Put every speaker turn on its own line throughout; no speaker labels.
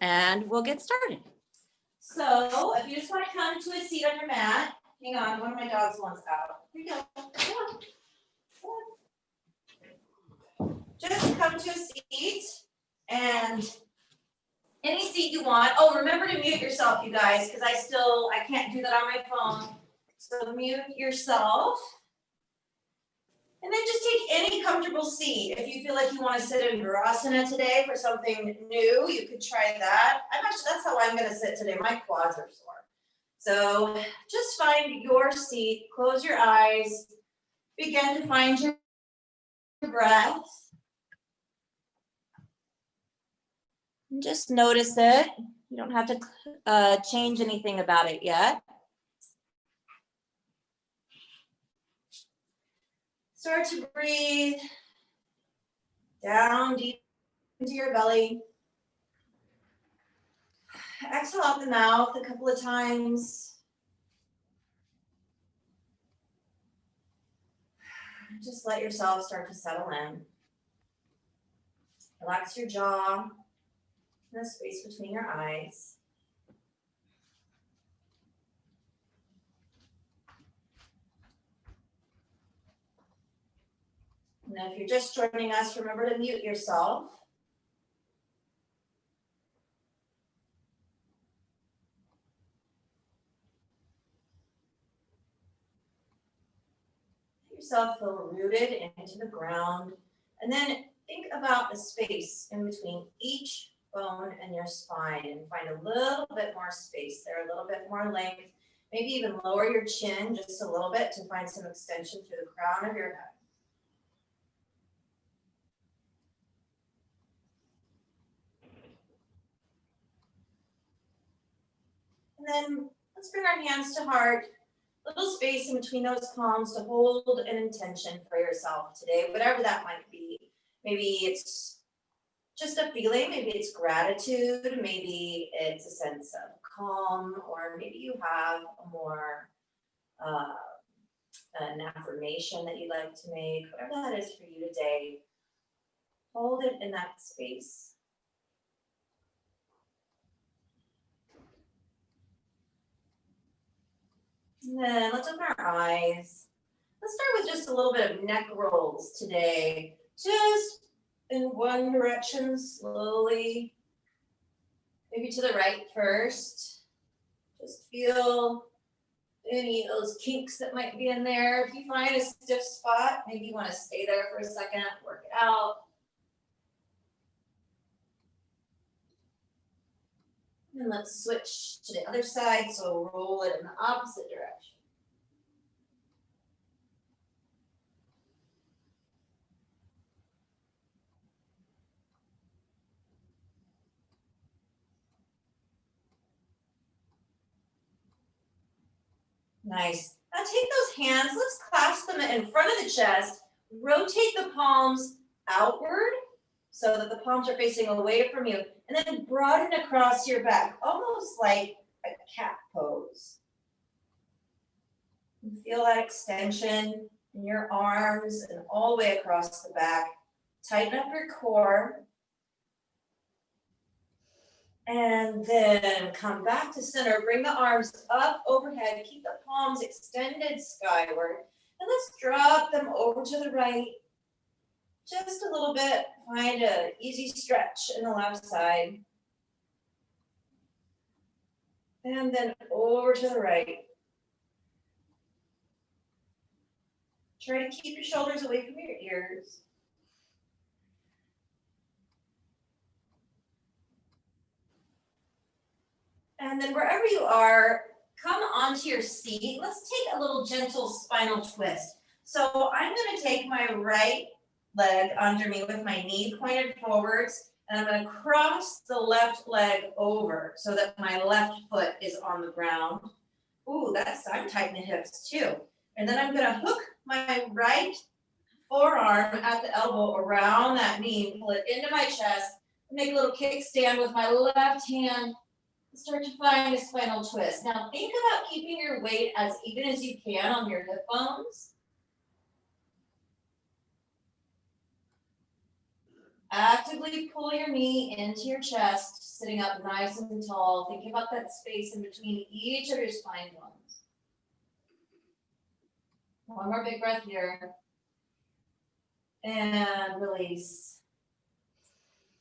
and we'll get started. So if you just want to come to a seat on your mat, hang on, one of my dogs wants out. Here you go. Come on. Just come to a seat and any seat you want. Oh, remember to mute yourself, you guys, because I can't do that on my phone. So mute yourself. And then just take any comfortable seat. If you feel like you want to sit in Virasana today for something new, you could try that. That's how I'm going to sit today. My quads are sore. So just find your seat, close your eyes, begin to find your breath. And just notice it. You don't have to change anything about it yet. Start to breathe down deep into your belly. Exhale out the mouth a couple of times. Just let yourself start to settle in. Relax your jaw, and the space between your eyes. And then if you're just joining us, remember to mute yourself. Let yourself feel rooted into the ground. And then think about the space in between each bone and your spine and find a little bit more space there, a little bit more length. Maybe even lower your chin just a little bit to find some extension through the crown of your head. And then let's bring our hands to heart. Little space in between those palms to hold an intention for yourself today, whatever that might be. Maybe it's just a feeling, maybe it's gratitude, maybe it's a sense of calm, or maybe you have a more an affirmation that you'd like to make, whatever that is for you today. Hold it in that space. And then let's open our eyes. Let's start with just a little bit of neck rolls today. Just in one direction slowly. Maybe to the right first. Just feel any of those kinks that might be in there. If you find a stiff spot, maybe you want to stay there for a second, work it out. And let's switch to the other side, so roll it in the opposite direction. Nice. Now take those hands, let's clasp them in front of the chest, rotate the palms outward so that the palms are facing away from you, and then broaden across your back, almost like a cat pose. And feel that extension in your arms and all the way across the back. Tighten up your core. And then come back to center. Bring the arms up overhead. Keep the palms extended skyward. And let's drop them over to the right. Just a little bit. Find an easy stretch in the left side. And then over to the right. Try to keep your shoulders away from your ears. And then wherever you are, come onto your seat. Let's take a little gentle spinal twist. So I'm going to take my right leg under me with my knee pointed forwards, and I'm going to cross the left leg over so that my left foot is on the ground. Ooh, I'm tightening the hips too. And then I'm going to hook my right forearm at the elbow around that knee, pull it into my chest, make a little kickstand with my left hand. Start to find a spinal twist. Now think about keeping your weight as even as you can on your hip bones. Actively pull your knee into your chest, sitting up nice and tall, thinking about that space in between each of your spine bones. One more big breath here. And release.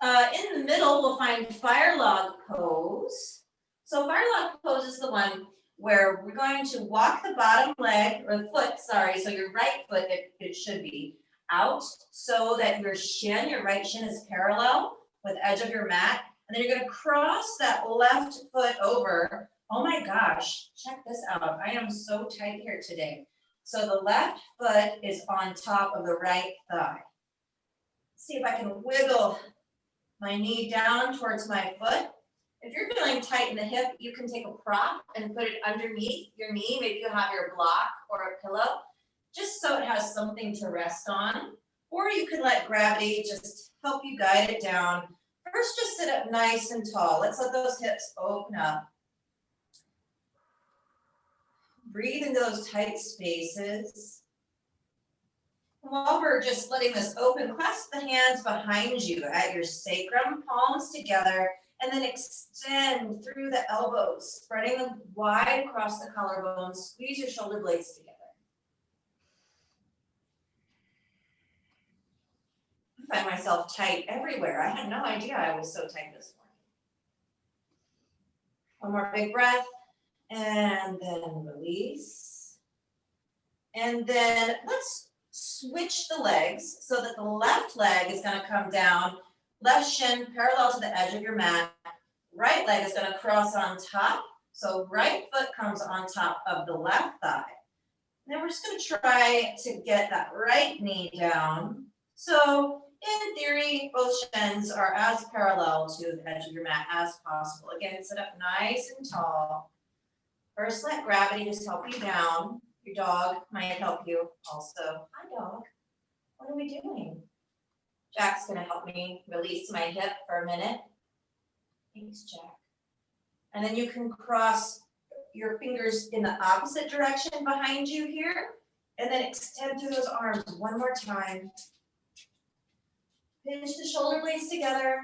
In the middle, we'll find fire log pose. So fire log pose is the one where we're going to walk the bottom leg, or the foot, sorry, so your right foot, it should be, out so that your right shin is parallel with the edge of your mat. And then you're going to cross that left foot over. Oh my gosh, check this out. I am so tight here today. So the left foot is on top of the right thigh. See if I can wiggle my knee down towards my foot. If you're feeling tight in the hip, you can take a prop and put it underneath your knee. Maybe you have your block or a pillow, just so it has something to rest on. Or you can let gravity just help you guide it down. First, just sit up nice and tall. Let's let those hips open up. Breathe into those tight spaces. While we're just letting this open, clasp the hands behind you at your sacrum, palms together, and then extend through the elbows, spreading them wide across the collarbones. Squeeze your shoulder blades together. I find myself tight everywhere. I had no idea I was so tight this morning. One more big breath, and then release. And then let's switch the legs so that the left leg is going to come down, left shin parallel to the edge of your mat. Right leg is going to cross on top. So right foot comes on top of the left thigh. And then we're just going to try to get that right knee down. So in theory, both shins are as parallel to the edge of your mat as possible. Again, sit up nice and tall. First, let gravity just help you down. Your dog might help you also. Hi, dog. What are we doing? Jack's going to help me release my hip for a minute. Thanks, Jack. And then you can cross your fingers in the opposite direction behind you here, and then extend through those arms one more time. Pinch the shoulder blades together.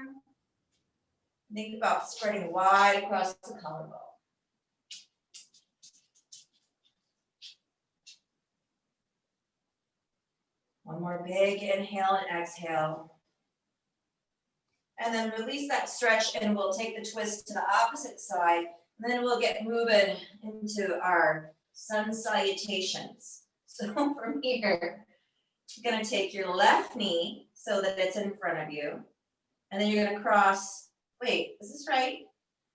Think about spreading wide across the collarbone. One more big inhale and exhale. And then release that stretch, and we'll take the twist to the opposite side. And then we'll get moving into our sun salutations. So from here, you're going to take your left knee so that it's in front of you. And then you're going to cross. Wait, is this right?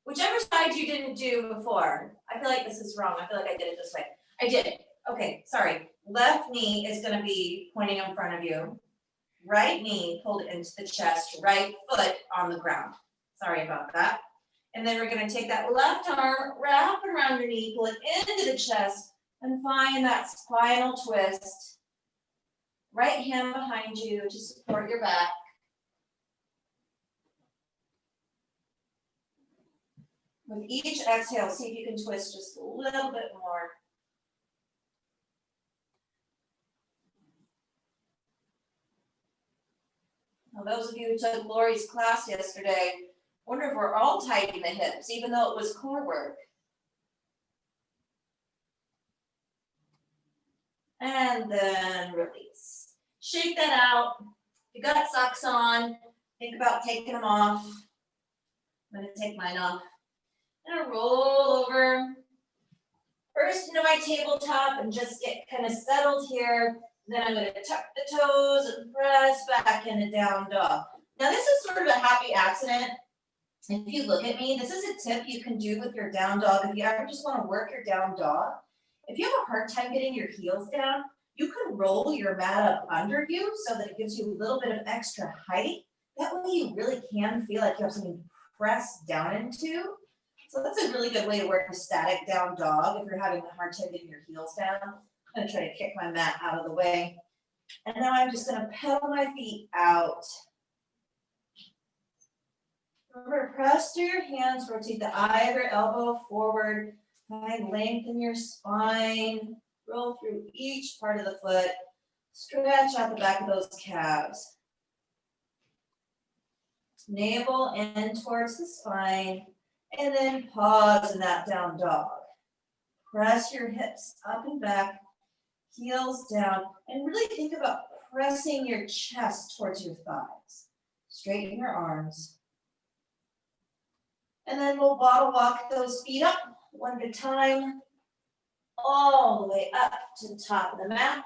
Whichever side you didn't do before. I feel like this is wrong. I feel like I did it this way. I did it. Okay, sorry. Left knee is going to be pointing in front of you. Right knee pulled into the chest, right foot on the ground. Sorry about that. And then we're going to take that left arm, wrap it around your knee, pull it into the chest, and find that spinal twist. Right hand behind you to support your back. With each exhale, see if you can twist just a little bit more. Now, those of you who took Lori's class yesterday, wonder if we're all tight in the hips, even though it was core work. And then release. Shake that out. If you got socks on, think about taking them off. I'm going to take mine off. I'm going to roll over first into my tabletop and just get kind of settled here. Then I'm going to tuck the toes and press back into down dog. Now this is sort of a happy accident. If you look at me, this is a tip you can do with your down dog. If you ever just want to work your down dog, if you have a hard time getting your heels down, you can roll your mat up under you so that it gives you a little bit of extra height. That way you really can feel like you have something to press down into. So that's a really good way to work a static down dog if you're having a hard time getting your heels down. I'm gonna try to kick my mat out of the way. And now I'm just gonna pedal my feet out. Remember, press through your hands, rotate the either elbow forward, find length in your spine, roll through each part of the foot, stretch out the back of those calves. navel in towards the spine, and then pause in that down dog. Press your hips up and back, heels down, and really think about pressing your chest towards your thighs. Straighten your arms. And then we'll bottle walk those feet up one at a time, all the way up to the top of the mat.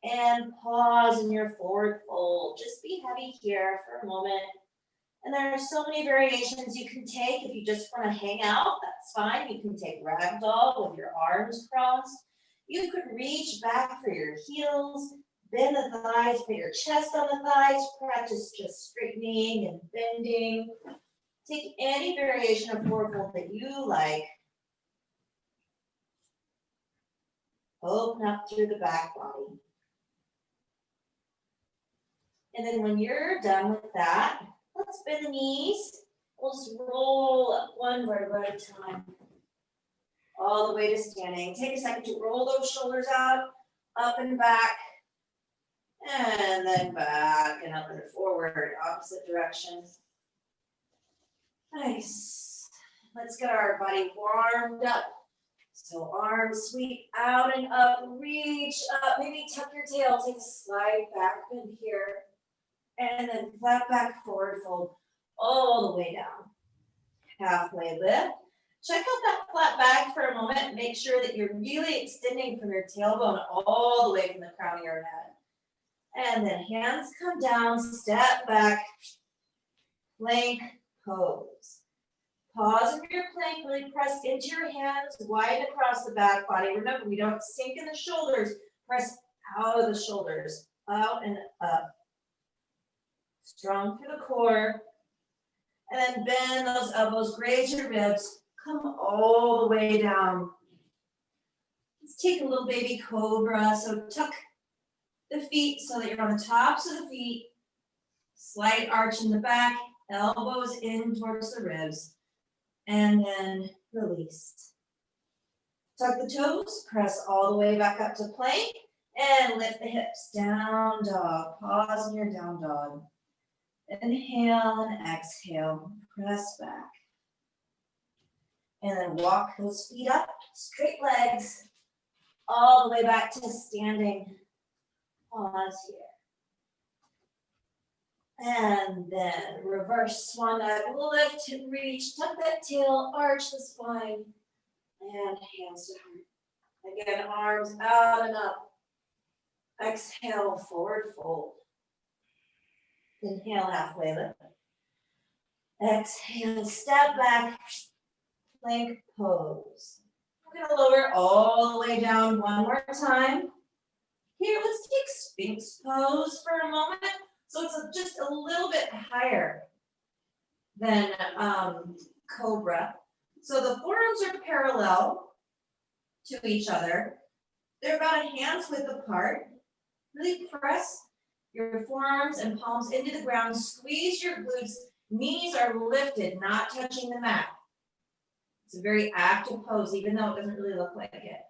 And pause in your forward fold. Just be heavy here for a moment. And there are so many variations you can take. If you just want to hang out, that's fine. You can take ragdoll with your arms crossed. You could reach back for your heels, bend the thighs, put your chest on the thighs, practice just straightening and bending. Take any variation of forward fold that you like. Open up through the back body. And then when you're done with that, let's bend the knees. We'll just roll up one vertebra at a time, all the way to standing. Take a second to roll those shoulders out, up and back, and then back and up and forward, opposite direction. Nice. Let's get our body warmed up. So arms sweep out and up, reach up, maybe tuck your tail, take a slide back in here. And then flat back forward fold all the way down. Halfway lift. Check out that flat back for a moment. Make sure that you're really extending from your tailbone all the way from the crown of your head. And then hands come down, step back, plank pose. Pause in your plank, really press into your hands, wide across the back body. Remember, we don't sink in the shoulders. Press out of the shoulders, out and up. Strong through the core, and then bend those elbows, raise your ribs, come all the way down. Let's take a little baby cobra. So tuck the feet so that you're on the tops of the feet, slight arch in the back, elbows in towards the ribs, and then release. Tuck the toes, press all the way back up to plank, and lift the hips, down dog, pause in your down dog. Inhale and exhale, press back. And then walk those feet up, straight legs, all the way back to standing. Pause here. And then reverse swan dive, lift, reach, tuck that tail, arch the spine, and hands to heart. Again, arms out and up. Exhale, forward fold. Inhale, halfway lift. Exhale, step back, plank pose. We're gonna lower all the way down one more time. Here, let's take Sphinx pose for a moment. So it's just a little bit higher than Cobra. So the forearms are parallel to each other. They're about a hand's width apart. Really press your forearms and palms into the ground. Squeeze your glutes. Knees are lifted, not touching the mat. It's a very active pose, even though it doesn't really look like it.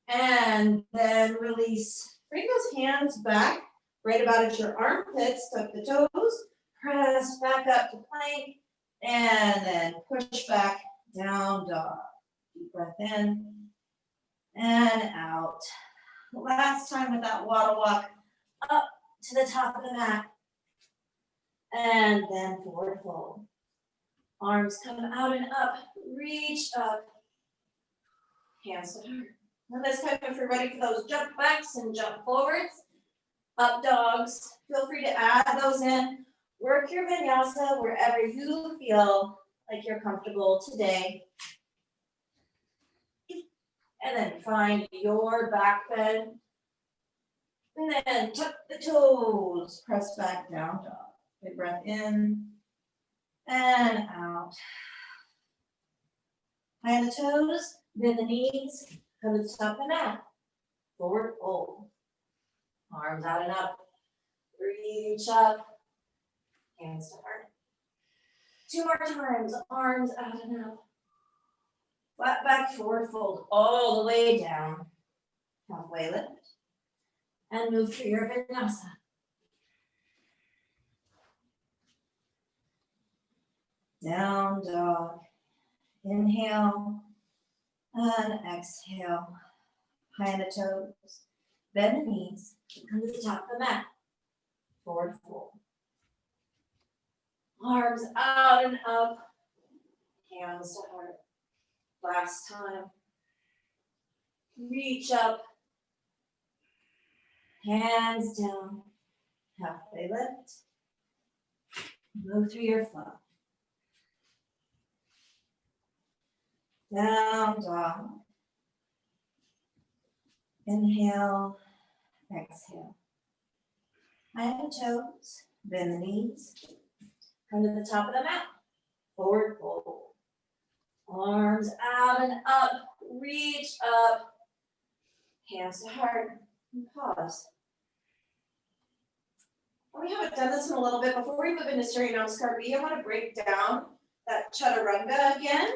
And then release. Bring those hands back, right about at your armpits. Tuck the toes. Press back up to plank. And then push back, down dog. Deep breath in and out. Last time with that waddle walk, up to the top of the mat. And then forward fold. Arms come out and up, reach up. Hands to heart. Now this time, if you're ready for those jump backs and jump forwards, up dogs, feel free to add those in. Work your vinyasa wherever you feel like you're comfortable today. And then find your back bend. And then tuck the toes, press back, down dog. Big breath in and out. Plant the toes, bend the knees, come to the top of the mat. Forward fold. Arms out and up. Reach up. Hands to heart. 2 more times. Arms out and up. Flat back, forward fold all the way down. Halfway lift. And move through your vinyasa. Down dog. Inhale and exhale. High on the toes. Bend the knees. Come to the top of the mat. Forward fold. Arms out and up. Hands to heart. Last time. Reach up. Hands down. Halfway lift. Move through your flow. Down dog. Inhale, exhale. High on the toes, bend the knees. Come to the top of the mat. Forward fold. Arms out and up. Reach up. Hands to heart. And pause. We haven't done this in a little bit. Before we move into Surya Namaskar B, I want to break down that chaturanga again.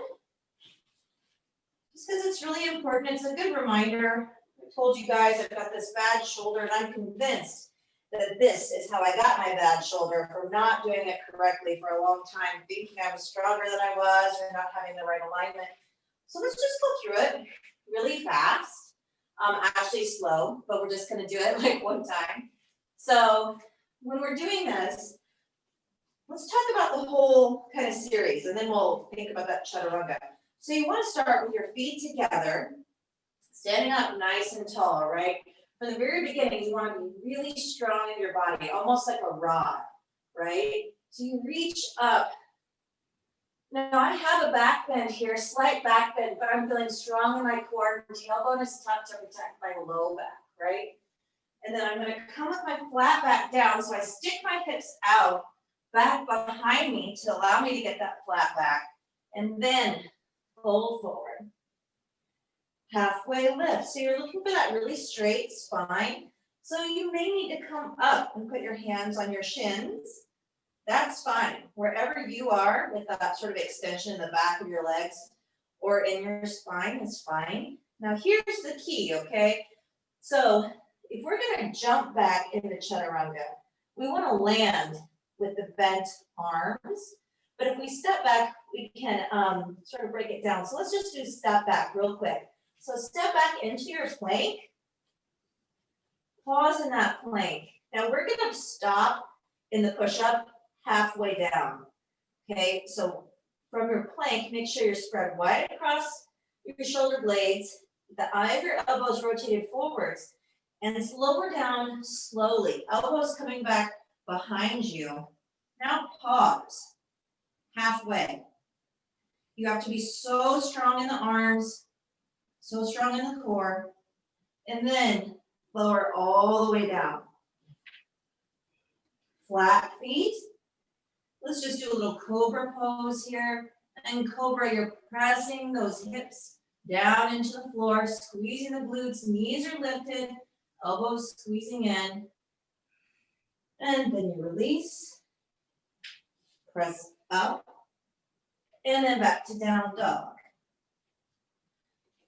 Just because it's really important. It's a good reminder. I told you guys I've got this bad shoulder, and I'm convinced that this is how I got my bad shoulder, from not doing it correctly for a long time, thinking I was stronger than I was or not having the right alignment. So let's just go through it really fast. Actually slow, but we're just going to do it like one time. So when we're doing this, let's talk about the whole kind of series, and then we'll think about that chaturanga. So you want to start with your feet together, standing up nice and tall, right? From the very beginning, you want to be really strong in your body, almost like a rod, right? So you reach up. Now I have a back bend here, slight back bend, but I'm feeling strong in my core. Tailbone is tucked to protect my low back, right? And then I'm going to come with my flat back down, so I stick my hips out, back behind me to allow me to get that flat back, and then fold forward. Halfway lift. So you're looking for that really straight spine. So you may need to come up and put your hands on your shins. That's fine. Wherever you are with that sort of extension in the back of your legs or in your spine is fine. Now here's the key, okay? So if we're going to jump back into chaturanga, we want to land with the bent arms. But if we step back, we can sort of break it down. So let's just do step back real quick. So step back into your plank. Pause in that plank. Now we're going to stop in the push-up halfway down. Okay, so from your plank, make sure you're spread wide across your shoulder blades, the eye of your elbows rotated forwards, and lower down slowly. Elbows coming back behind you. Now pause. Halfway. You have to be so strong in the arms, so strong in the core, and then lower all the way down. Flat feet. Let's just do a little cobra pose here. And cobra, you're pressing those hips down into the floor, squeezing the glutes, knees are lifted, elbows squeezing in. And then you release, press up, and then back to down dog.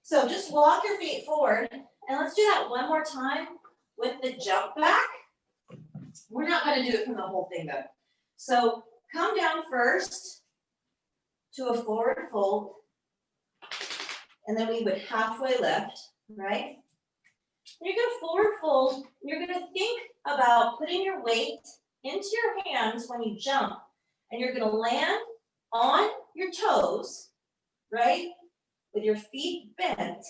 So just walk your feet forward, and let's do that one more time with the jump back. We're not going to do it from the whole thing though. So come down first to a forward fold, and then we would halfway lift, right? You're going to forward fold, and you're going to think about putting your weight into your hands when you jump, and you're going to land on your toes, right? With your feet bent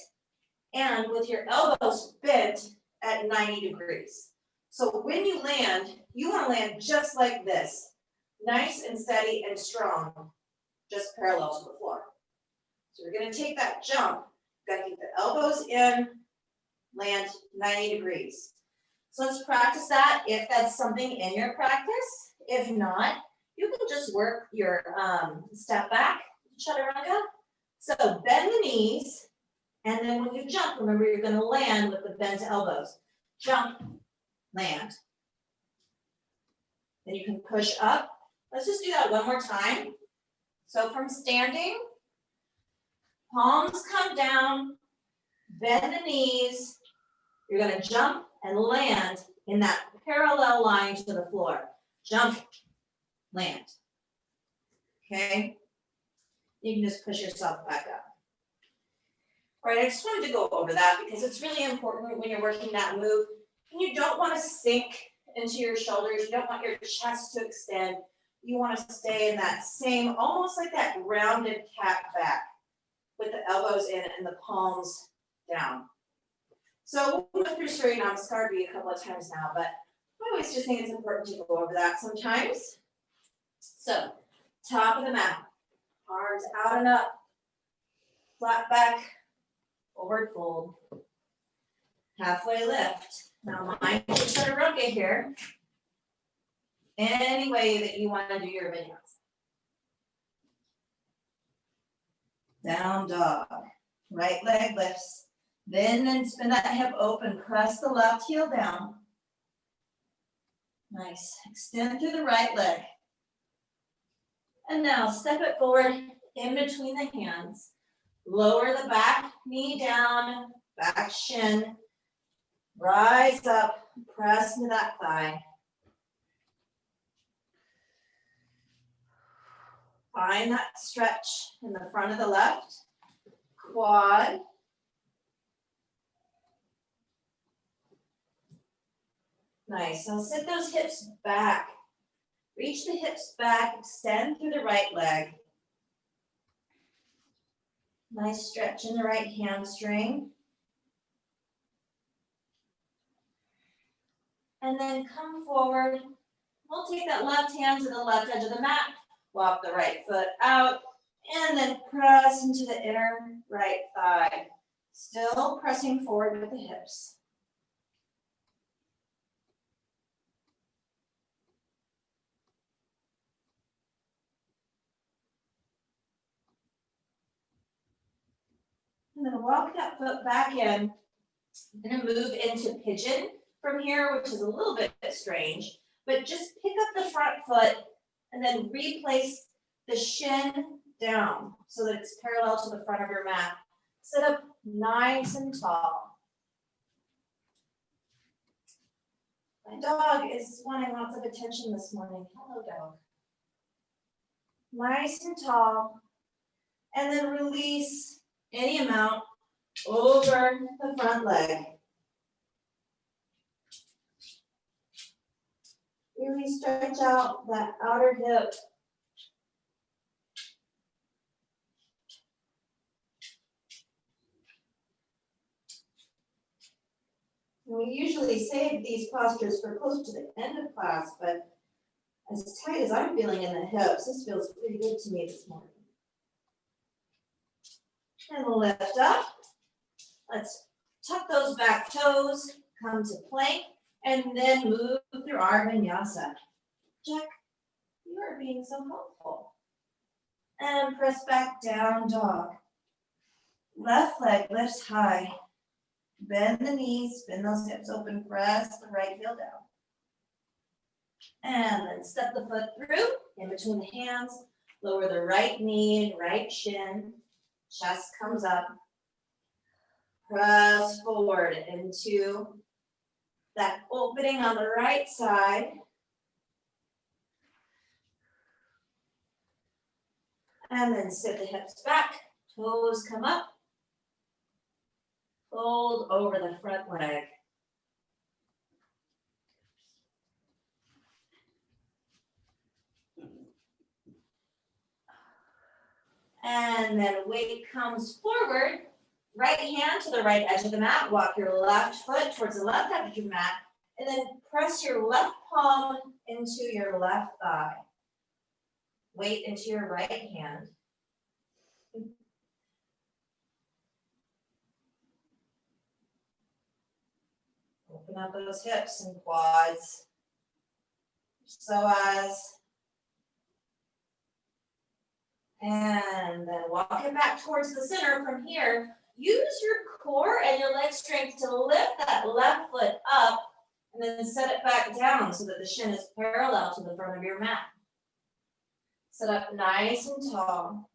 and with your elbows bent at 90 degrees. So when you land, you want to land just like this, nice and steady and strong, just parallel to the floor. So we're going to take that jump, got to keep the elbows in, land 90 degrees. So let's practice that if that's something in your practice. If not, you can just work your step back, chaturanga. So bend the knees, and then when you jump, remember you're going to land with the bent elbows. Jump, land. Then you can push up. Let's just do that one more time. So from standing, palms come down, bend the knees. You're going to jump and land in that parallel line to the floor. Jump, land. okay? You can just push yourself back up. All right, I just wanted to go over that because it's really important when you're working that move. And you don't want to sink into your shoulders. You don't want your chest to extend. You want to stay in that same, almost like that rounded cat back with the elbows in and the palms down. So we'll go through straight namaskar a couple of times now, but I always just think it's important to go over that sometimes. So top of the mat, arms out and up, flat back, forward fold, halfway lift. Now mind chaturanga here. Any way that you want to do your vinyasa. Down dog, right leg lifts. Then and spin that hip open, press the left heel down. Nice, extend through the right leg. And now step it forward in between the hands. Lower the back knee down, back shin. Rise up, press into that thigh. Find that stretch in the front of the left quad. Nice, now sit those hips back. Reach the hips back, extend through the right leg. Nice stretch in the right hamstring. And then come forward. We'll take that left hand to the left edge of the mat, walk the right foot out, and then press into the inner right thigh. Still pressing forward with the hips. And then walk that foot back in. I'm going to move into pigeon from here, which is a little bit strange, but just pick up the front foot and then replace the shin down so that it's parallel to the front of your mat. Sit up nice and tall. My dog is wanting lots of attention this morning. Hello, dog. Nice and tall. And then release any amount over the front leg. Really stretch out that outer hip. And we usually save these postures for close to the end of class, but as tight as I'm feeling in the hips, this feels pretty good to me this morning. And lift up. Let's tuck those back toes, come to plank, and then move through our vinyasa. Jack, you are being so helpful. And press back down dog. Left leg lifts high. Bend the knees, spin those hips open, press the right heel down. And then step the foot through, in between the hands, lower the right knee and right shin, chest comes up. Press forward into that opening on the right side. And then sit the hips back, toes come up. Fold over the front leg. And then weight comes forward. Right hand to the right edge of the mat. Walk your left foot towards the left edge of your mat. And then press your left palm into your left thigh. Weight into your right hand. Open up those hips and quads. Psoas. And then walk it back towards the center from here. Use your core and your leg strength to lift that left foot up and then set it back down so that the shin is parallel to the front of your mat. Sit up nice and tall.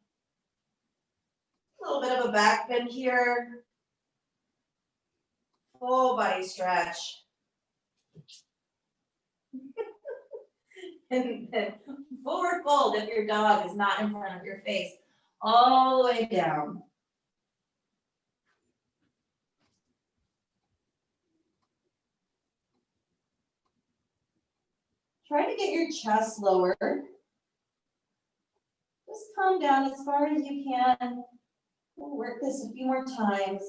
A little bit of a back bend here. Full body stretch. And then forward fold if your dog is not in front of your face, all the way down. Try to get your chest lower. Just calm down as far as you can. We'll work this a few more times.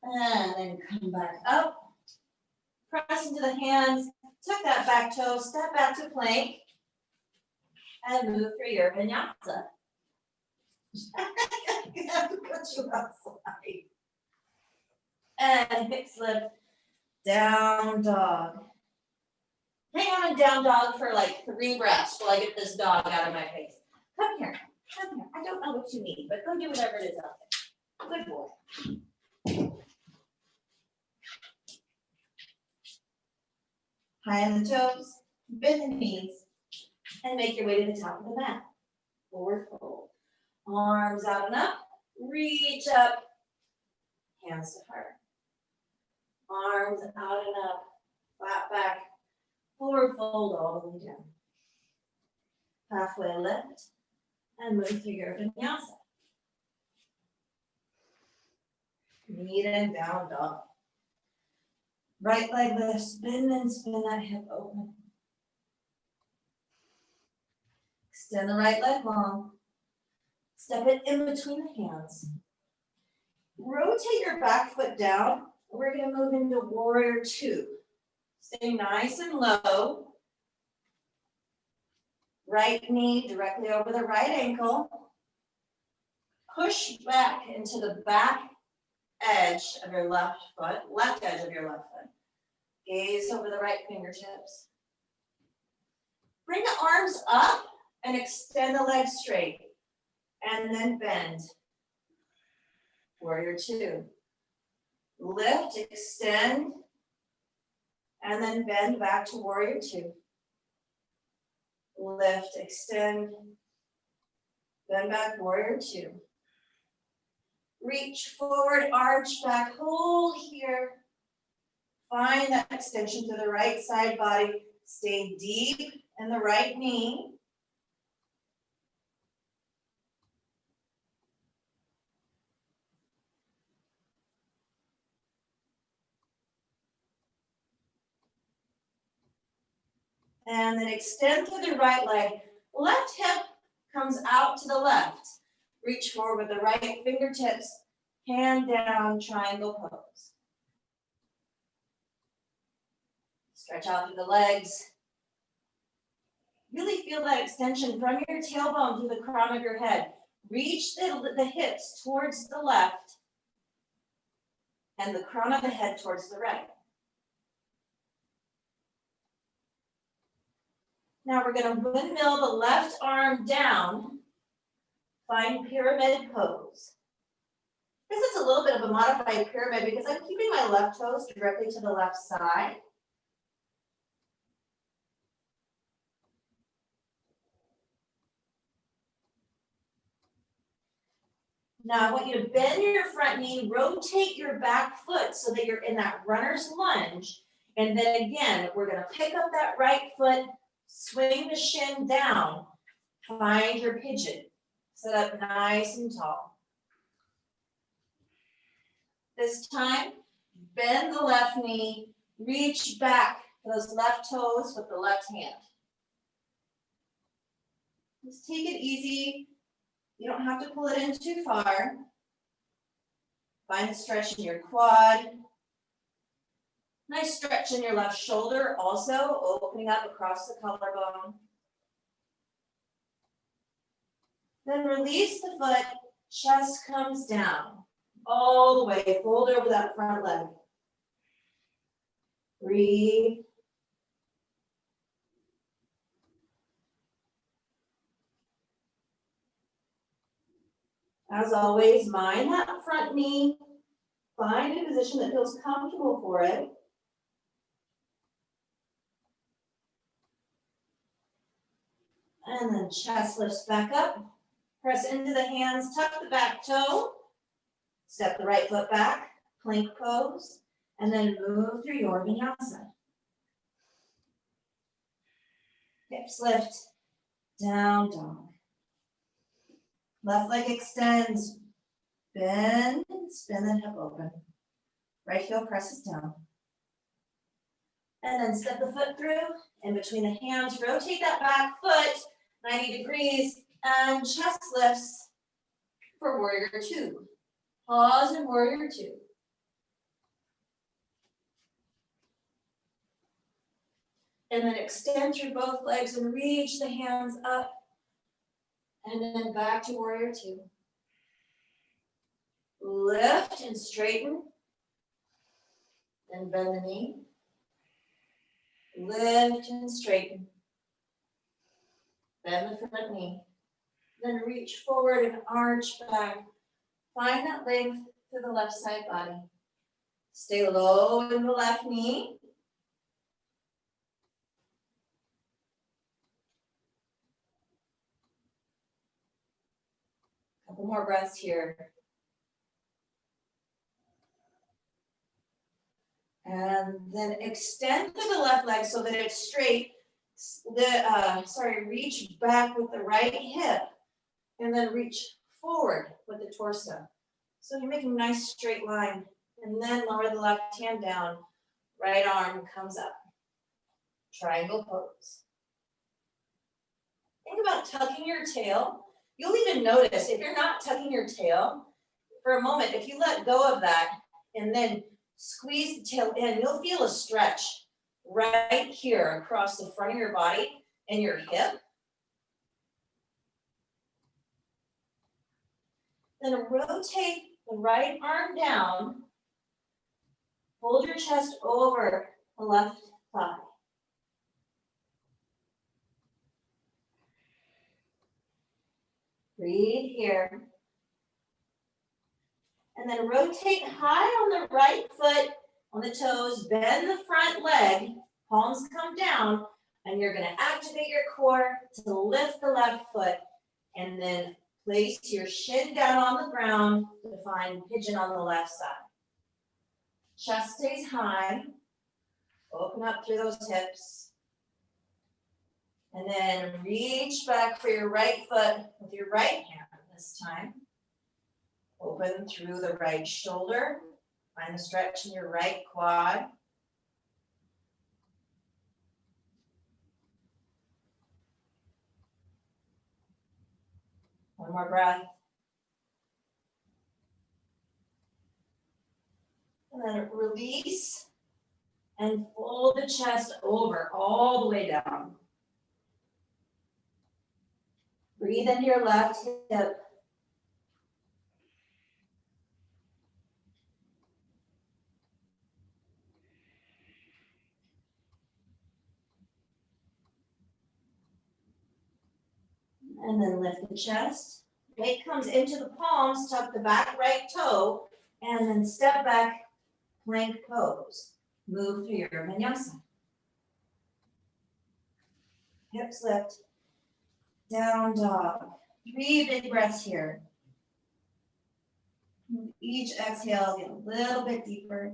And then come back up. Press into the hands, tuck that back toe, step back to plank, and move through your vinyasa. I have to put you outside. And hips lift, down dog. Hang on in down dog for like 3 breaths while I get this dog out of my face. Come here, come here. I don't know what you need, but go do whatever it is out there. Good boy. High on the toes, bend the knees, and make your way to the top of the mat. Forward fold. Arms out and up, reach up, hands to heart. Arms out and up, flat back, forward fold all the way down. Halfway lift, and move through your vinyasa. Knee and down dog. Right leg lift, bend and spin that hip open. Extend the right leg long. Step it in between the hands. Rotate your back foot down. We're going to move into warrior 2. Stay nice and low. Right knee directly over the right ankle. Push back into the back edge of your left foot, left edge of your left foot. Gaze over the right fingertips. Bring the arms up and extend the legs straight. And then bend. Warrior 2. Lift, extend, and then bend back to warrior 2. Lift, extend, bend back, warrior 2. Reach forward, arch back, hold here. Find that extension to the right side body. Stay deep in the right knee. And then extend through the right leg. Left hip comes out to the left. Reach forward with the right fingertips. Hand down, triangle pose. Stretch out through the legs. Really feel that extension from your tailbone to the crown of your head. Reach the hips towards the left and the crown of the head towards the right. Now we're going to windmill the left arm down. Find pyramid pose. This is a little bit of a modified pyramid because I'm keeping my left toes directly to the left side. Now I want you to bend your front knee, rotate your back foot so that you're in that runner's lunge. And then again, we're going to pick up that right foot, swing the shin down, find your pigeon. Sit up nice and tall. This time, bend the left knee, reach back those left toes with the left hand. Just take it easy. You don't have to pull it in too far. Find a stretch in your quad. Nice stretch in your left shoulder also, opening up across the collarbone. Then release the foot, chest comes down. All the way, fold over that front leg. Breathe. As always, mind that front knee. Find a position that feels comfortable for it. And then chest lifts back up. Press into the hands, tuck the back toe. Step the right foot back, plank pose, and then move through your vinyasa. Hips lift, down dog. Left leg extends, bend, spin the hip open. Right heel presses down. And then step the foot through, in between the hands, rotate that back foot 90 degrees, and chest lifts for warrior two. Pause in warrior two. And then extend through both legs and reach the hands up. And then back to warrior two. Lift and straighten. Then bend the knee. Lift and straighten. Bend the front knee. Then reach forward and arch back. Find that length to the left side body. Stay low in the left knee. Couple more breaths here. And then extend to the left leg so that it's straight. Reach back with the right hip and then reach forward with the torso. So you're making a nice straight line, and then lower the left hand down. Right arm comes up. Triangle pose. Think about tucking your tail. You'll even notice if you're not tucking your tail for a moment, if you let go of that and then squeeze the tail in, you'll feel a stretch right here across the front of your body and your hip. Then rotate the right arm down. Hold your chest over the left thigh. Breathe here. And then rotate high on the right foot, on the toes, bend the front leg, palms come down, and you're gonna activate your core to lift the left foot, and then place your shin down on the ground to find pigeon on the left side. Chest stays high, open up through those hips, and then reach back for your right foot with your right hand this time. Open through the right shoulder. Find the stretch in your right quad. One more breath. And then release and fold the chest over all the way down. Breathe into your left hip. And then lift the chest. Weight comes into the palms, tuck the back right toe, and then step back, plank pose. Move through your vinyasa. Hips lift, down dog. 3 big breaths here. Each exhale, get a little bit deeper.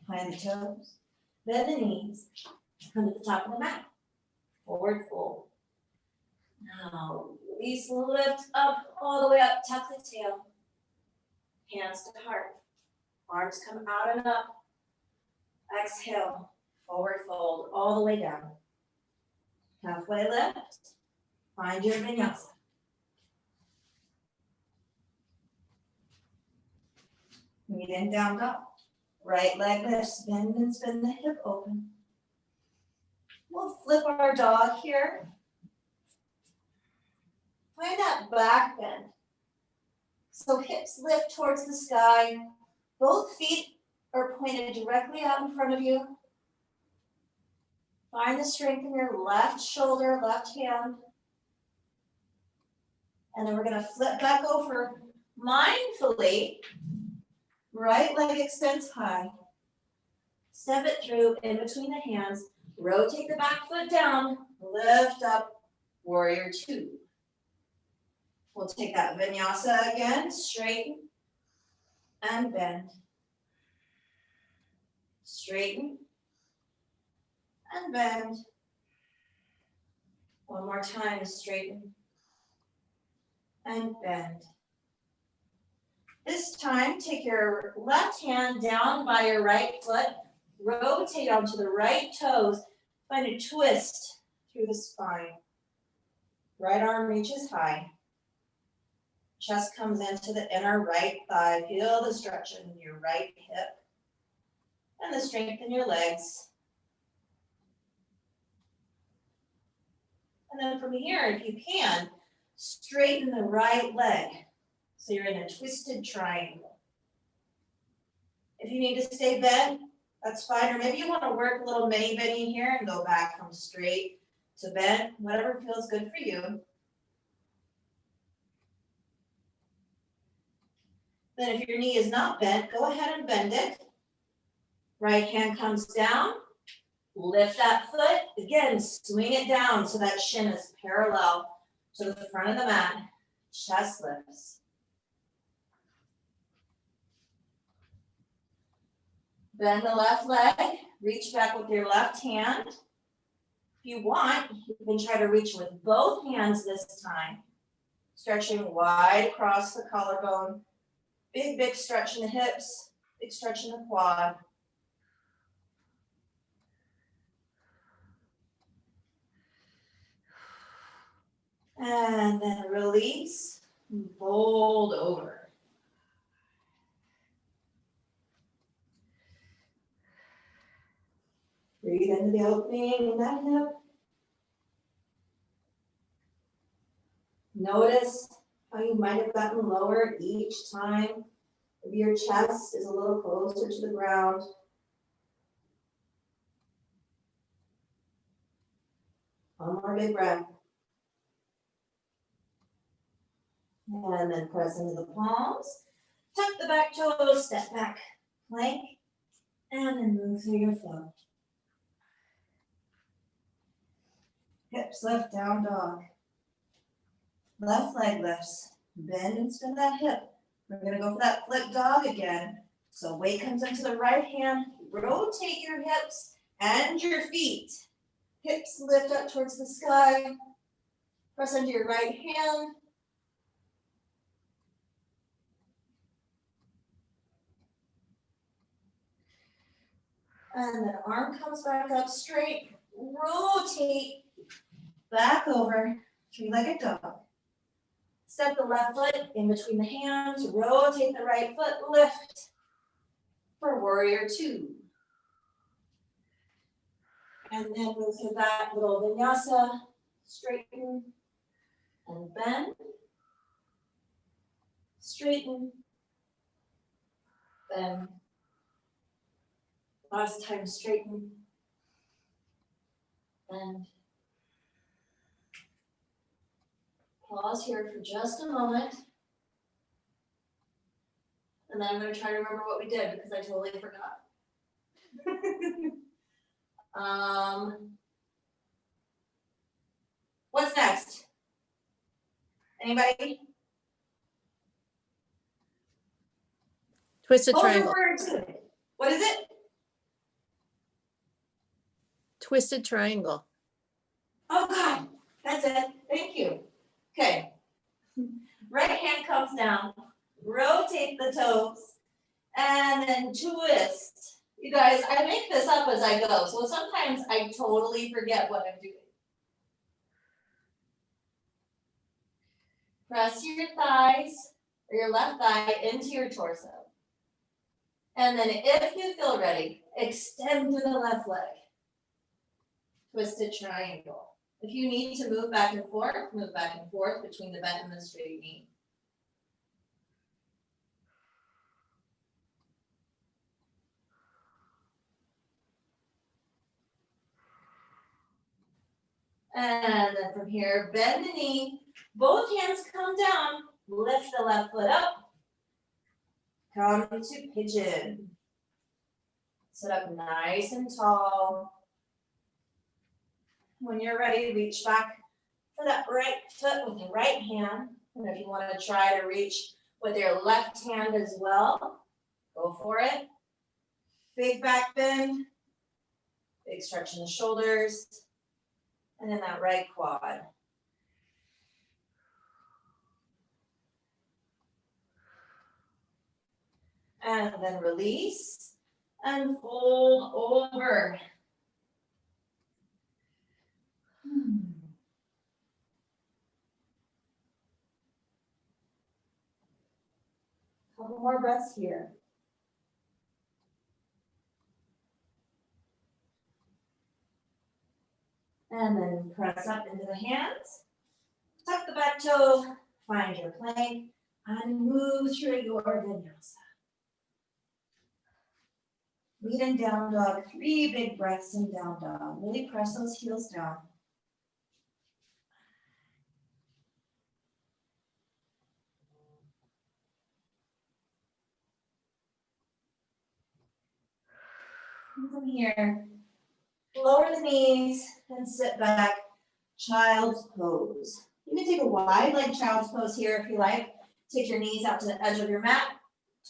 Behind the toes. Bend the knees. Come to the top of the mat. Forward fold. Now, release, lift up, all the way up, tuck the tail. Hands to heart. Arms come out and up. Exhale, forward fold, all the way down. Halfway lift. Find your vinyasa. Meet in down dog. Right leg lifts, bend and spin the hip open. We'll flip our dog here. Find that back bend. So hips lift towards the sky. Both feet are pointed directly out in front of you. Find the strength in your left shoulder, left hand. And then we're gonna flip back over mindfully. Right leg extends high. Step it through in between the hands. Rotate the back foot down. Lift up, warrior two. We'll take that vinyasa again. Straighten and bend. straighten, and bend. One more time, straighten, and bend. This time, take your left hand down by your right foot, rotate onto the right toes, find a twist through the spine. Right arm reaches high. Chest comes into the inner right thigh. Feel the stretch in your right hip and the strength in your legs. And then from here, if you can, straighten the right leg. So you're in a twisted triangle. If you need to stay bent, that's fine. Or maybe you want to work a little mini bending here and go back, come straight to bent, whatever feels good for you. Then if your knee is not bent, go ahead and bend it. Right hand comes down, lift that foot. Again, swing it down so that shin is parallel to the front of the mat. Chest lifts. Bend the left leg, reach back with your left hand. If you want, you can try to reach with both hands this time. Stretching wide across the collarbone. Big, big stretch in the hips, big stretch in the quad. And then release, fold over. Breathe into the opening in that hip. Notice how you might have gotten lower each time. Maybe your chest is a little closer to the ground. One more big breath. And then press into the palms. Tuck the back toes, step back, plank, and then move through your flow. Hips lift, down dog. Left leg lifts. Bend and spin that hip. We're gonna go for that flip dog again. So weight comes into the right hand. Rotate your hips and your feet. Hips lift up towards the sky. Press into your right hand. And then arm comes back up straight. Rotate back over, three-legged dog. Step the left foot in between the hands, rotate the right foot, lift for warrior two. And then move through that little vinyasa, straighten and bend, straighten, bend. Last time, straighten, bend. Pause here for just a moment. And then I'm going to try to remember what we did because I totally forgot. What's next? Anybody?
Twisted triangle.
What is it?
Twisted triangle.
Oh God, that's it. Thank you. Okay. Right hand comes down. Rotate the toes. And then twist. You guys, I make this up as I go. So sometimes I totally forget what I'm doing. Press your thighs or your left thigh into your torso. And then if you feel ready, extend through the left leg. Twisted triangle. If you need to move back and forth between the bent and the straight knee. And then from here, bend the knee, both hands come down, lift the left foot up, come to pigeon. Sit up nice and tall. When you're ready, reach back for that right foot with the right hand. And if you want to try to reach with your left hand as well, go for it. Big back bend, big stretch in the shoulders, and then that right quad. And then release and fold over. Couple more breaths here. And then press up into the hands. Tuck the back toe, find your plank, and move through your vinyasa. Lead in down dog, 3 big breaths in down dog. Really press those heels down. And from here, lower the knees and sit back, child's pose. You can take a wide leg child's pose here if you like. Take your knees out to the edge of your mat,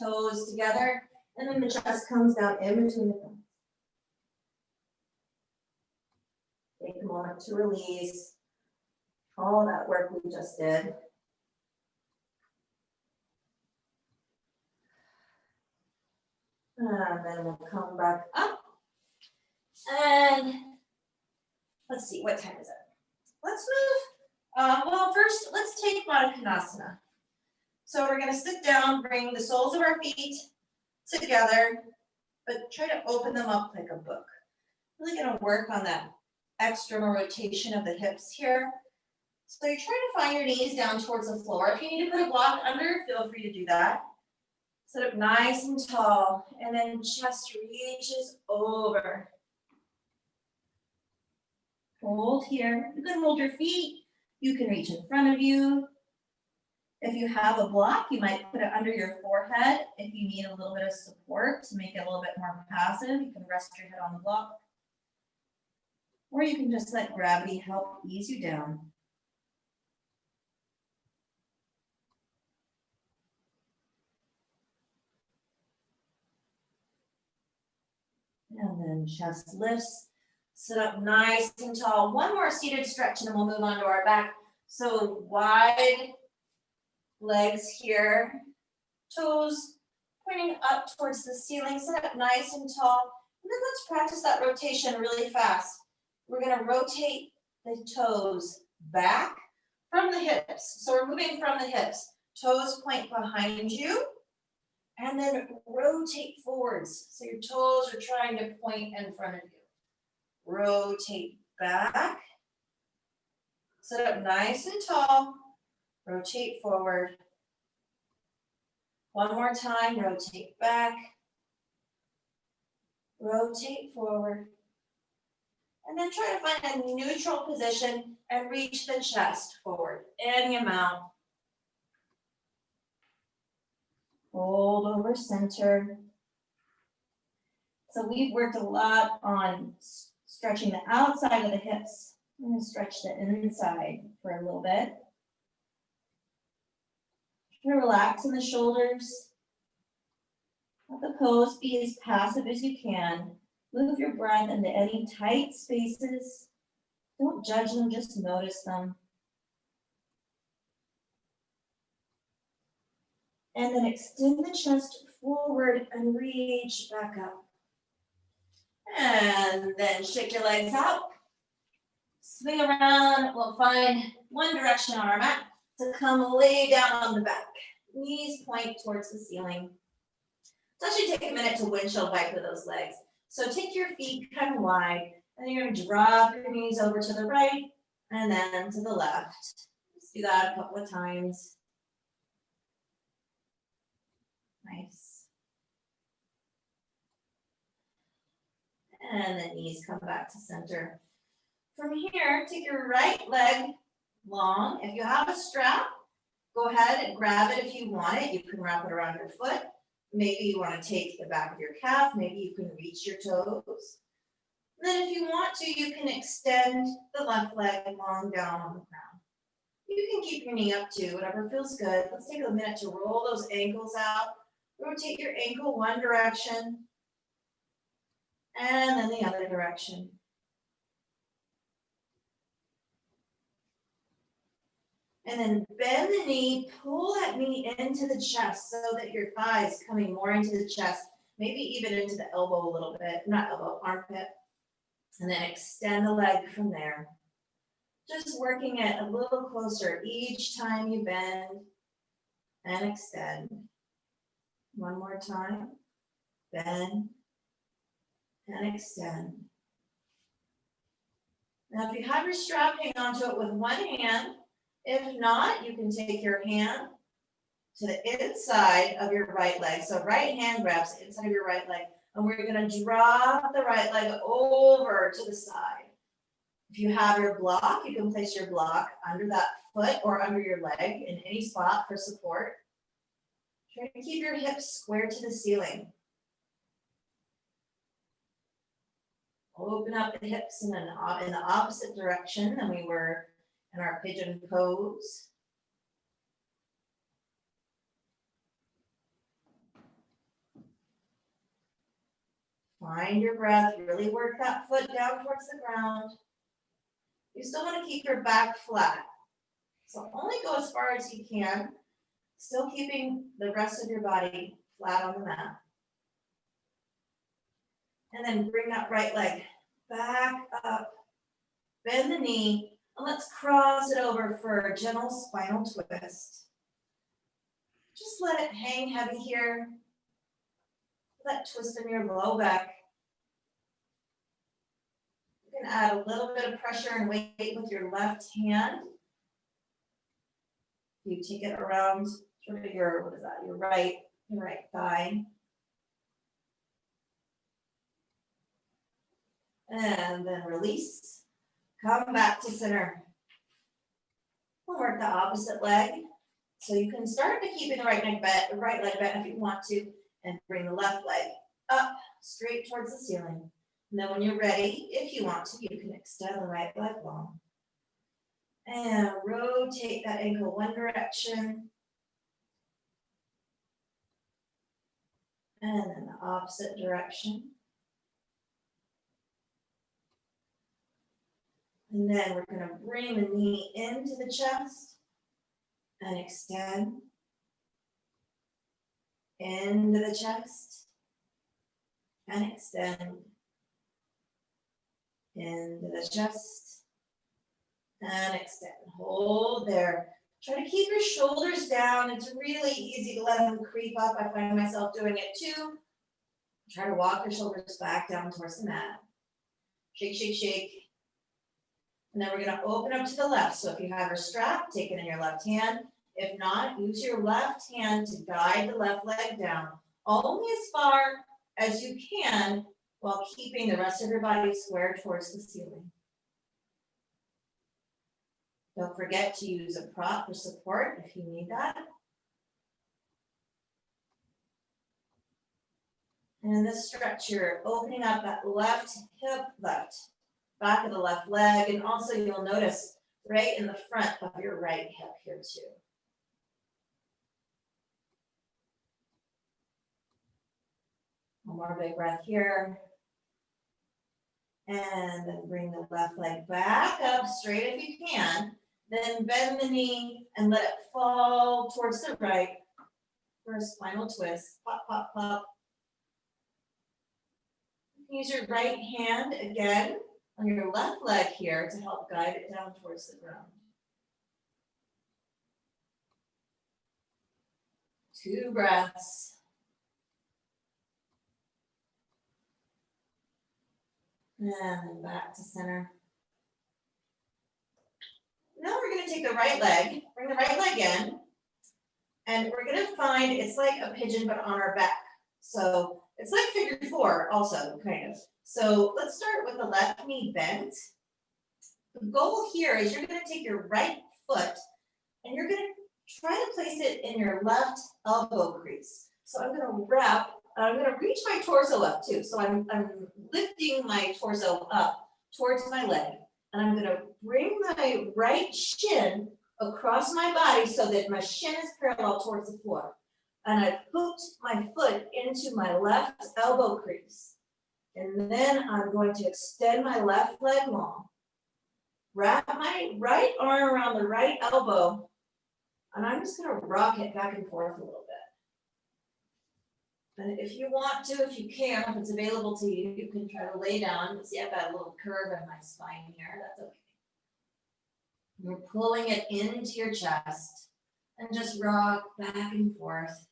toes together, and then the chest comes down in between the thumbs. Take a moment to release all that work we just did. And then we'll come back up. And let's see, what time is it? Let's move. Well, first, let's take Baddha Konasana. So we're going to sit down, bring the soles of our feet together, but try to open them up like a book. Really going to work on that external rotation of the hips here. So you're trying to find your knees down towards the floor. If you need to put a block under, feel free to do that. Sit up nice and tall, and then chest reaches over. Hold here. You can hold your feet. You can reach in front of you. If you have a block, you might put it under your forehead. If you need a little bit of support to make it a little bit more passive, you can rest your head on the block. Or you can just let gravity help ease you down. And then chest lifts. Sit up nice and tall. One more seated stretch and then we'll move on to our back. So wide legs here. Toes pointing up towards the ceiling. Sit up nice and tall. And then let's practice that rotation really fast. We're going to rotate the toes back from the hips. So we're moving from the hips. Toes point behind you. And then rotate forwards. So your toes are trying to point in front of you. Rotate back. Sit up nice and tall. Rotate forward. One more time, rotate back. Rotate forward. And then try to find a neutral position and reach the chest forward. Any amount. Hold over center. So we've worked a lot on stretching the outside of the hips. I'm going to stretch the inside for a little bit. Try to relax in the shoulders. Let the pose be as passive as you can. Move your breath into any tight spaces. Don't judge them, just notice them. And then extend the chest forward and reach back up. And then shake your legs out. Swing around. We'll find one direction on our mat to come lay down on the back. Knees point towards the ceiling. It's actually take a minute to windshield wiper those legs. So take your feet kind of wide, and you're going to drop your knees over to the right and then to the left. Let's do that a couple of times. Nice. And then knees come back to center. From here, take your right leg long. If you have a strap, go ahead and grab it if you want it. You can wrap it around your foot. Maybe you want to take the back of your calf. Maybe you can reach your toes. And then if you want to, you can extend the left leg long down on the ground. You can keep your knee up too, whatever feels good. Let's take a minute to roll those ankles out. Rotate your ankle one direction. And then the other direction. And then bend the knee, pull that knee into the chest so that your thigh is coming more into the chest, maybe even into the elbow a little bit, not elbow, armpit. And then extend the leg from there. Just working it a little closer each time you bend and extend. One more time, bend and extend. Now, if you have your strap, hang onto it with one hand. If not, you can take your hand to the inside of your right leg. So right hand grabs the inside of your right leg, and we're gonna drop the right leg over to the side. If you have your block, you can place your block under that foot or under your leg in any spot for support. Try to keep your hips square to the ceiling. Open up the hips in the opposite direction than we were in our pigeon pose. Find your breath, really work that foot down towards the ground. You still want to keep your back flat. So only go as far as you can, still keeping the rest of your body flat on the mat. And then bring that right leg back up, bend the knee, and let's cross it over for a gentle spinal twist. Just let it hang heavy here. That twist in your low back. You can add a little bit of pressure and weight with your left hand. You take it around sort of your, what is that, your right thigh. And then release. Come back to center. We'll work the opposite leg. So you can start by keeping the right leg bent if you want to, and bring the left leg up straight towards the ceiling. And then when you're ready, if you want to, you can extend the right leg long. And rotate that ankle one direction. And then the opposite direction. And then we're going to bring the knee into the chest and extend into the chest and extend into the chest and extend. Hold there. Try to keep your shoulders down. It's really easy to let them creep up. I find myself doing it too. Try to walk your shoulders back down towards the mat. Shake, shake, shake. And then we're going to open up to the left. So if you have your strap, take it in your left hand. If not, use your left hand to guide the left leg down, only as far as you can while keeping the rest of your body square towards the ceiling. Don't forget to use a prop for support if you need that. And in this stretch, you're opening up that left hip, back of the left leg, and also you'll notice right in the front of your right hip here too. One more big breath here. And then bring the left leg back up straight if you can. Then bend the knee and let it fall towards the right for a spinal twist. Pop, pop, pop. Use your right hand again on your left leg here to help guide it down towards the ground. 2 breaths. And then back to center. Now we're going to take the right leg, bring the right leg in, and we're going to find it's like a pigeon but on our back. So it's like figure 4 also, kind of. So let's start with the left knee bent. The goal here is you're going to take your right foot and you're going to try to place it in your left elbow crease. So I'm going to wrap, I'm going to reach my torso up too. So I'm lifting my torso up towards my leg. And I'm going to bring my right shin across my body so that my shin is parallel towards the floor. And I've hooked my foot into my left elbow crease. And then I'm going to extend my left leg long. Wrap my right arm around the right elbow. And I'm just gonna rock it back and forth a little bit. And if you want to, if you can, if it's available to you, you can try to lay down. See, I've got a little curve in my spine here, that's okay. You're pulling it into your chest and just rock back and forth.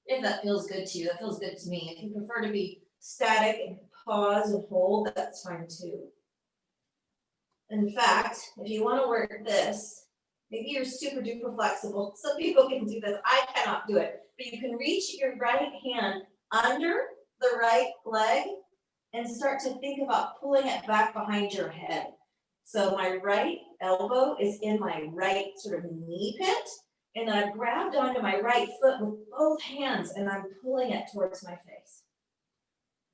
If that feels good to you, that feels good to me. If you prefer to be static and pause and hold, that's fine too. In fact, if you want to work this, maybe you're super duper flexible. Some people can do this. I cannot do it. But you can reach your right hand under the right leg and start to think about pulling it back behind your head. So my right elbow is in my right sort of knee pit, and I've grabbed onto my right foot with both hands, and I'm pulling it towards my face.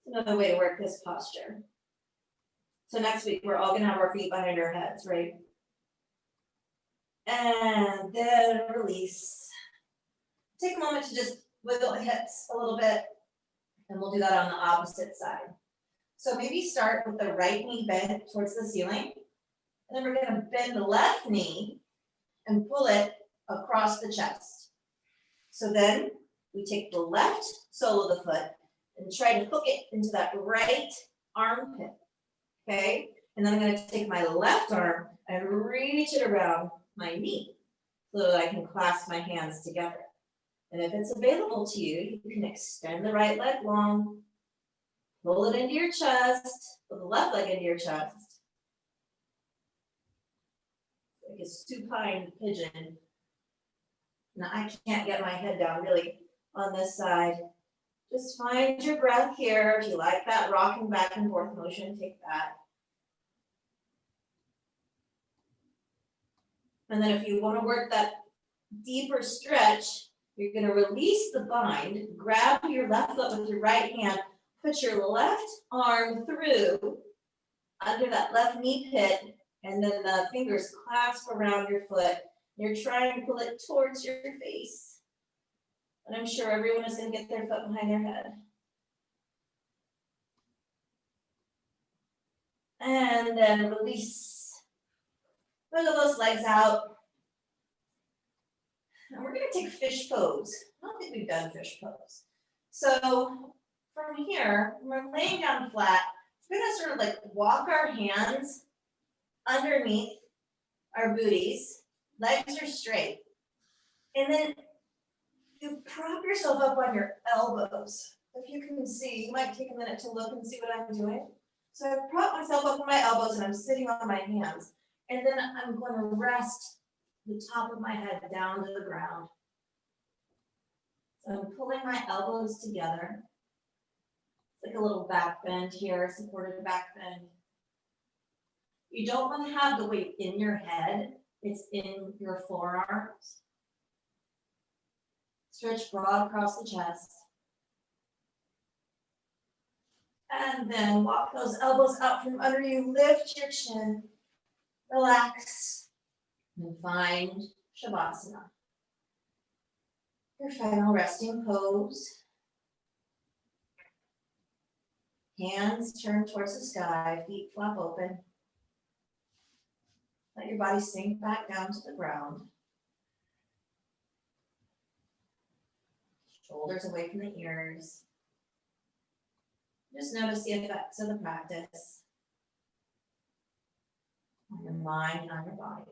Another way to work this posture. So next week, we're all gonna have our feet behind our heads, right? And then release. Take a moment to just wiggle the hips a little bit, and we'll do that on the opposite side. So maybe start with the right knee bent towards the ceiling, and then we're gonna bend the left knee and pull it across the chest. So then we take the left sole of the foot and try to hook it into that right armpit, okay? And then I'm gonna take my left arm and reach it around my knee so that I can clasp my hands together. And if it's available to you, you can extend the right leg long, pull it into your chest, pull the left leg into your chest, like a supine pigeon. Now I can't get my head down really on this side. Just find your breath here. If you like that rocking back and forth motion, take that. And then if you want to work that deeper stretch, you're going to release the bind, grab your left foot with your right hand, put your left arm through under that left knee pit, and then the fingers clasp around your foot. You're trying to pull it towards your face. And I'm sure everyone is going to get their foot behind their head. And then release. Wiggle those legs out. And we're going to take fish pose. I don't think we've done fish pose. So from here, we're laying down flat. We're going to sort of like walk our hands underneath our booties. Legs are straight. And then you prop yourself up on your elbows. If you can see, you might take a minute to look and see what I'm doing. So I've propped myself up on my elbows and I'm sitting on my hands. And then I'm going to rest the top of my head down to the ground. So I'm pulling my elbows together. It's like a little back bend here, supported back bend. You don't want to have the weight in your head. It's in your forearms. Stretch broad across the chest. And then walk those elbows out from under you. Lift your chin. Relax. And find Shavasana. Your final resting pose. Hands turn towards the sky, feet flap open. Let your body sink back down to the ground. Shoulders away from the ears. Just notice the effects of the practice on your mind and on your body.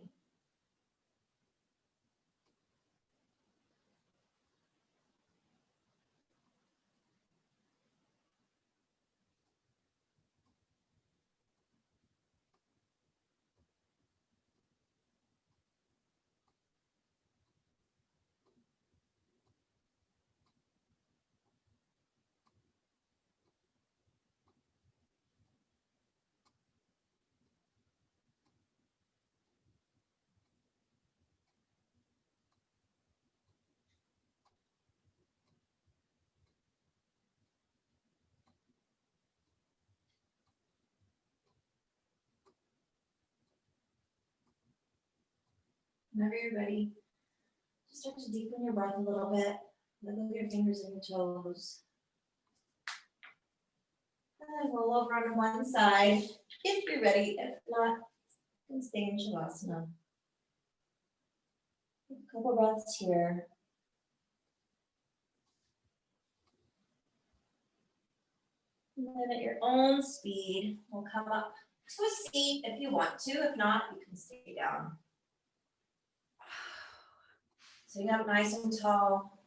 Whenever you're ready, just start to deepen your breath a little bit. Let go of your fingers and your toes. And roll over on one side, if you're ready. If not, you can stay in Shavasana. A couple breaths here. And then at your own speed, we'll come up to a seat if you want to. If not, you can stay down. Sitting up nice and tall.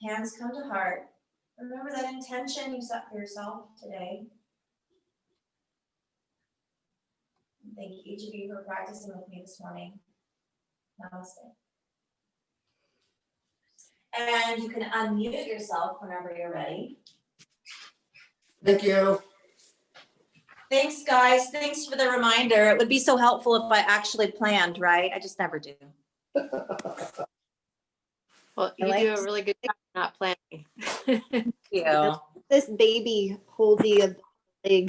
Hands come to heart. Remember that intention you set for yourself today. Thank each of you for practicing with me this morning. Namaste. And you can unmute yourself whenever you're ready.
Thank you.
Thanks, guys. Thanks for the reminder. It would be so helpful if I actually planned, right? I just never do.
Well, you
like
do a really good job not planning.
Thank you.
This baby holds the